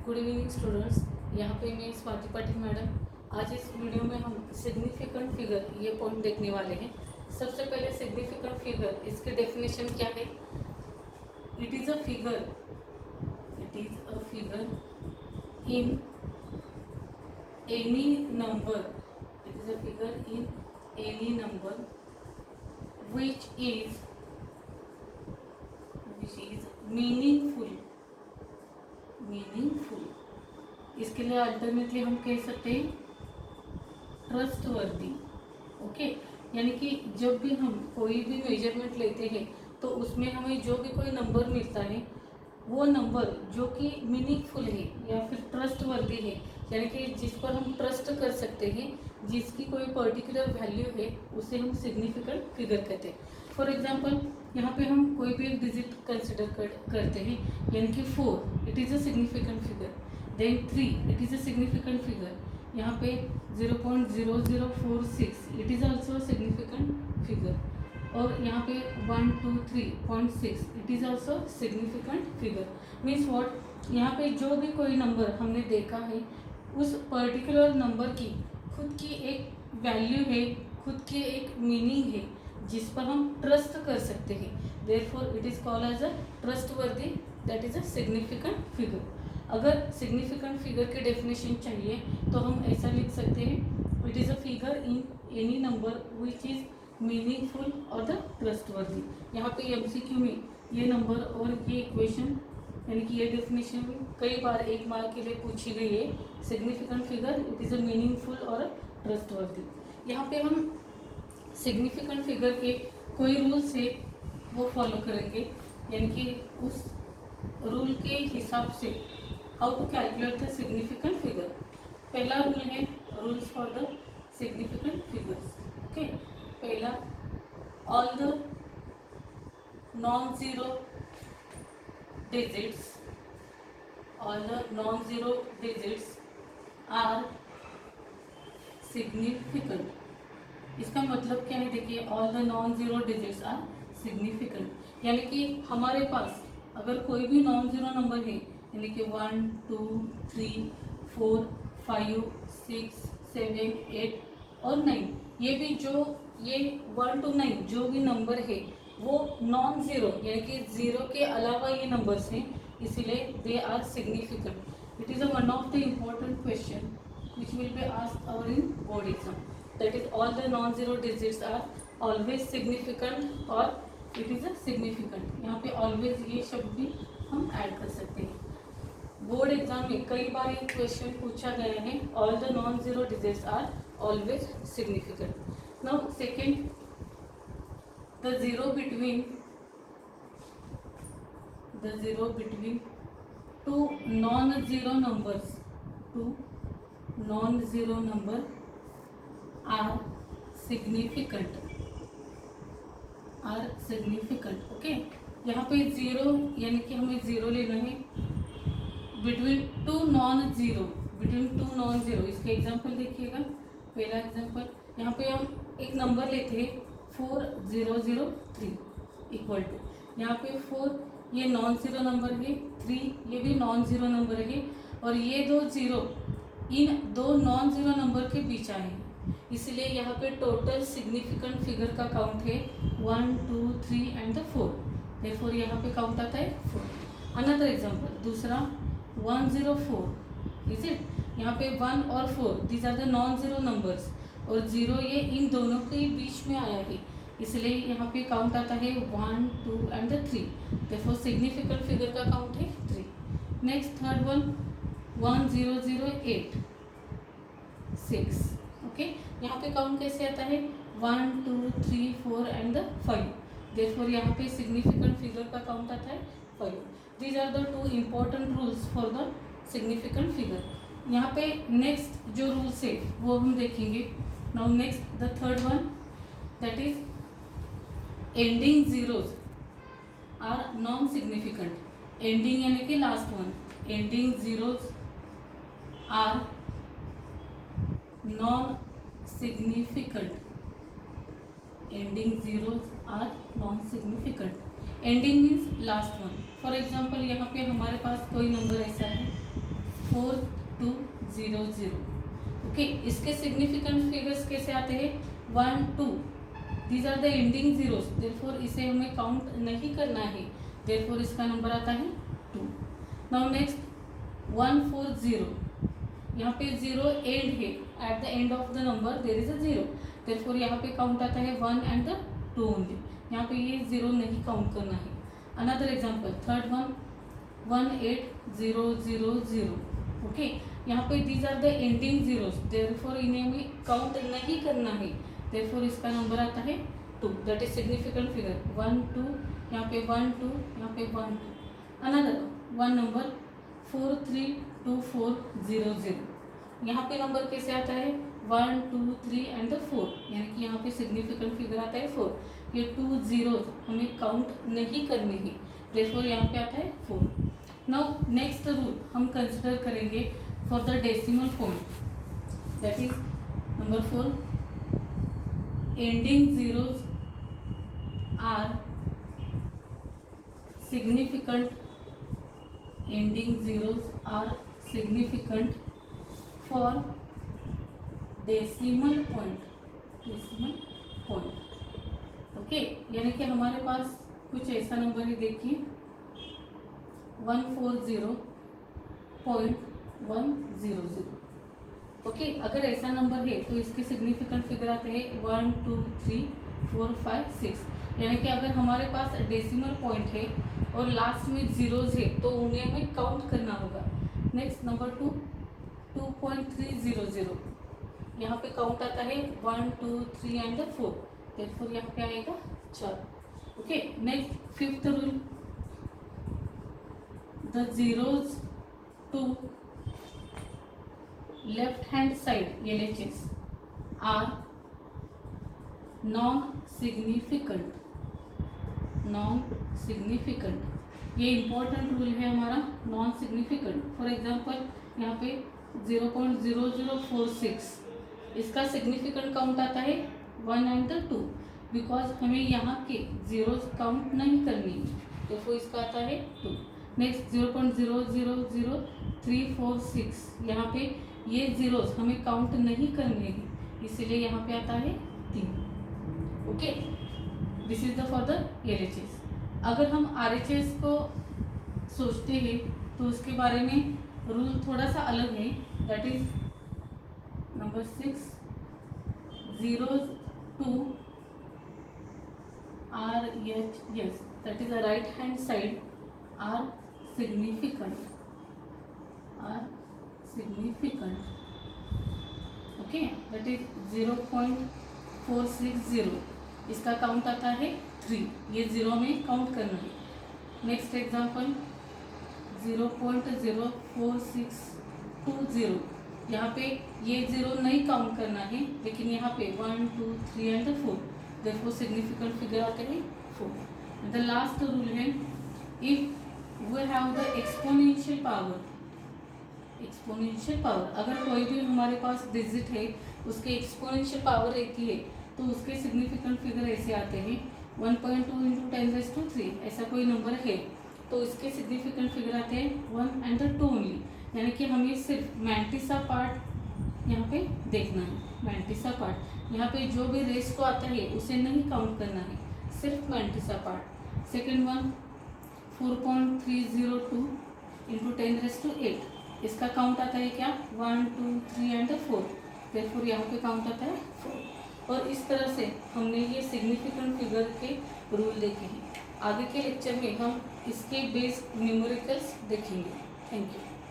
Good evening students. यहाँ पे मैं स्वाति पाटिल मैडम। आज इस वीडियो में हम सिग्निफिकेंट फिगर ये पॉइंट देखने वाले हैं। सबसे पहले सिग्निफिकेंट फिगर, इसके डेफिनेशन क्या है। It is a figure in any number, it is a figure in any number which is meaningful. इसके लिए अल्टरनेटली हम कह सकते हैं ट्रस्टवर्दी। ओके, यानी कि जब भी हम कोई भी मेजरमेंट लेते हैं तो उसमें हमें जो भी कोई नंबर मिलता है वो नंबर जो कि मीनिंगफुल है या फिर ट्रस्टवर्दी है, यानी कि जिस पर हम ट्रस्ट कर सकते हैं, जिसकी कोई पर्टिकुलर वैल्यू है, उसे हम सिग्निफिकेंट फिगर कहते हैं। फॉर एग्जांपल, यहाँ पे हम कोई भी एक डिजिट कंसिडर करते हैं, यानी कि 4 it is a significant figure, then 3 it is a significant figure, यहाँ पे 0.0046 it is also significant figure, और यहाँ पे 123.6 it is also significant figure. Means what, यहाँ पे जो भी कोई नंबर हमने देखा है उस पर्टिकुलर नंबर की खुद की एक वैल्यू है, खुद की एक मीनिंग है, जिस पर हम ट्रस्ट कर सकते हैं। Therefore it is called as a trustworthy, that is a significant figure. अगर सिग्निफिकेंट फिगर की डेफिनेशन चाहिए तो हम ऐसा लिख सकते हैं, it is a figure in any number which is meaningful और द ट्रस्टवर्दी। यहाँ पे एमसीक्यू में ये नंबर और ये इक्वेशन यानी कि ये डेफिनेशन कई बार एक मार्क के लिए पूछी गई है। Significant figure, it is a meaningful और ट्रस्टवर्दी। यहाँ पे हम सिग्निफिकेंट फिगर के कोई रूल से वो फॉलो करेंगे, यानी कि उस रूल के हिसाब से how to calculate the significant figure. पहला रूल है rules for the significant figures. Okay, पहला, all the non zero digits, all the non-zero digits are significant। इसका मतलब क्या है, देखिए, all the non zero digits are significant, यानी कि हमारे पास अगर कोई भी नॉन जीरो नंबर है, यानी कि 1 2 3 4 5 6 7 8 और 9, ये भी जो ये 1 to 9 जो भी नंबर है वो नॉन जीरो यानी कि जीरो के अलावा ये नंबर्स हैं, इसीलिए they are significant. It is one of the important question which will be asked our in board exam, that is all the non-zero digits are always significant or it is a significant। यहाँ पे always ये शब्द भी हम add कर सकते हैं। Board exam में कई बार ये क्वेश्चन पूछा गया है, all the non-zero digits are always significant। Now second, the zero between two non-zero numbers, two non-zero number are significant, okay. यहाँ पे जीरो यानी कि हमें जीरो लेना है बिटवीन टू नॉन जीरो। इसके एग्जांपल देखिएगा। पहला एग्जांपल, यहाँ पे हम एक नंबर लेते हैं 4003 इक्वल टू, यहाँ पे 4 ये नॉन जीरो नंबर है, 3 ये भी नॉन जीरो नंबर है, और ये दो जीरो इन दो नॉन जीरो नंबर के बीच आए हैं, इसलिए यहाँ पे टोटल सिग्निफिकेंट फिगर का काउंट है 1 2 3 एंड 4। देयरफॉर यहाँ पे काउंट आता है 4। अनदर एग्जांपल, दूसरा 104 इज इट, यहाँ पे 1 और 4 these are the non zero numbers, और जीरो ये इन दोनों के बीच में आया है, इसलिए यहाँ पे काउंट आता है 1 2 एंड 3। देयरफॉर सिग्निफिकेंट फिगर का काउंट है 3। Next third one 1008 6। ओके, यहाँ पे काउंट कैसे आता है 1 2 3 4 एंड 5। देयरफॉर यहाँ पे सिग्निफिकेंट फिगर का काउंट आता है 5। These are the two important rules for the significant figure. यहाँ पे नेक्स्ट जो रूल्स है वो हम देखेंगे। Now next the third one, that is ending zeros are non significant. Ending यानी कि last one, ending zeros are non significant. Ending zeros are non significant. Ending means last one. For example, यहाँ पे हमारे पास कोई number ऐसा है 4200। Okay, इसके significant figures कैसे आते हैं? 1 2, these are the ending zeros, therefore इसे हमें काउंट नहीं करना है, देयरफॉर इसका नंबर आता है 2। नाउ नेक्स्ट 140, यहाँ पे 0 एंड है, at the end of the number there is a 0, therefore यहाँ पे काउंट आता है 1 एंड द 2 ओनली, यहाँ पे ये 0 नहीं काउंट करना है। Another example, third one 18000। Okay, यहाँ पे these are the ending zeros, therefore इन्हें हमें काउंट नहीं करना है, देयरफॉर इसका नंबर आता है 2, दैट इज सिग्निफिकेंट फिगर। 1 2, यहाँ पे 1 2, यहाँ पे 1 2। अनदर वन नंबर 432400, यहाँ पे नंबर कैसे आता है? 1 2 3 एंड 4, यानी कि यहाँ पे सिग्निफिकेंट फिगर आता है 4। ये 2 जीरोस हमें काउंट नहीं करने हैं, देयरफॉर यहाँ पे आता है 4। नाउ नेक्स्ट रूल हम कंसिडर करेंगे for the decimal point, that is number 4, ending zeros are significant, ending zeros are significant for decimal point, decimal point. Okay, यानी कि हमारे पास कुछ ऐसा नंबर है, देखिए 140.100। ओके, अगर ऐसा नंबर है तो इसके सिग्निफिकेंट फिगर आते हैं 1 2 3 4 5 6, यानी कि अगर हमारे पास डेसिमल पॉइंट है और लास्ट में जीरोज है तो उन्हें हमें काउंट करना होगा। नेक्स्ट नंबर 2 2.300, यहाँ पे काउंट आता है 1 2 3 एंड 4, देयरफॉर यहाँ पे आएगा 4। Okay, next fifth rule, the zeros to left hand side LHS are non significant, non significant. ये इंपॉर्टेंट रूल है हमारा, नॉन सिग्निफिकेंट। फॉर एग्जांपल यहाँ पे 0.0046, इसका सिग्निफिकेंट काउंट आता है 1 एंड 2, बिकॉज हमें यहाँ के जीरोस काउंट नहीं करनी, तो इसका आता है 2। नेक्स्ट 0.000346, यहाँ पे ये जीरोस हमें काउंट नहीं करने हैं, इसीलिए यहाँ पे आता है 3। Okay, this is the for the LHS। अगर हम RHS को सोचते हैं तो उसके बारे में रूल थोड़ा सा अलग है, that is number 6, zeros to RHS, that is the right hand side are significant, are significant. Okay, that is 0.460, इसका काउंट आता है 3, ये 0 में काउंट करना है। नेक्स्ट एग्जांपल 0.04620, यहाँ पे ये 0 नहीं काउंट करना है, लेकिन यहाँ पे 1 2 3 एंड 4, देयरफॉर सिग्निफिकेंट फिगर आते हैं 4। द लास्ट रूल है, if we have the exponential power, exponential power, अगर कोई भी हमारे पास डिजिट है उसके एक्सपोनेंशियल पावर रहती है तो उसके सिग्निफिकेंट फिगर ऐसे आते हैं 1.2 × 10⁻³ ऐसा कोई नंबर है तो इसके सिग्निफिकेंट फिगर आते हैं 1 एंड 2 ओनली, यानी कि हमें सिर्फ मैंटिसा पार्ट यहाँ पे देखना है, मैंटिसा पार्ट, यहाँ पे जो भी रेस को आता है उसे नहीं काउंट करना है, सिर्फ मैंटिसा पार्ट। सेकेंड वन 4.302 × 10⁻⁸, इसका काउंट आता है क्या 1 2 3 एंड 4, देयरफॉर यहाँ पे काउंट आता है 4। और इस तरह से हमने ये सिग्निफिकेंट फिगर के रूल देखे हैं। आगे के लेक्चर में हम इसके बेस्ड न्यूमेरिकल्स देखेंगे। Thank you.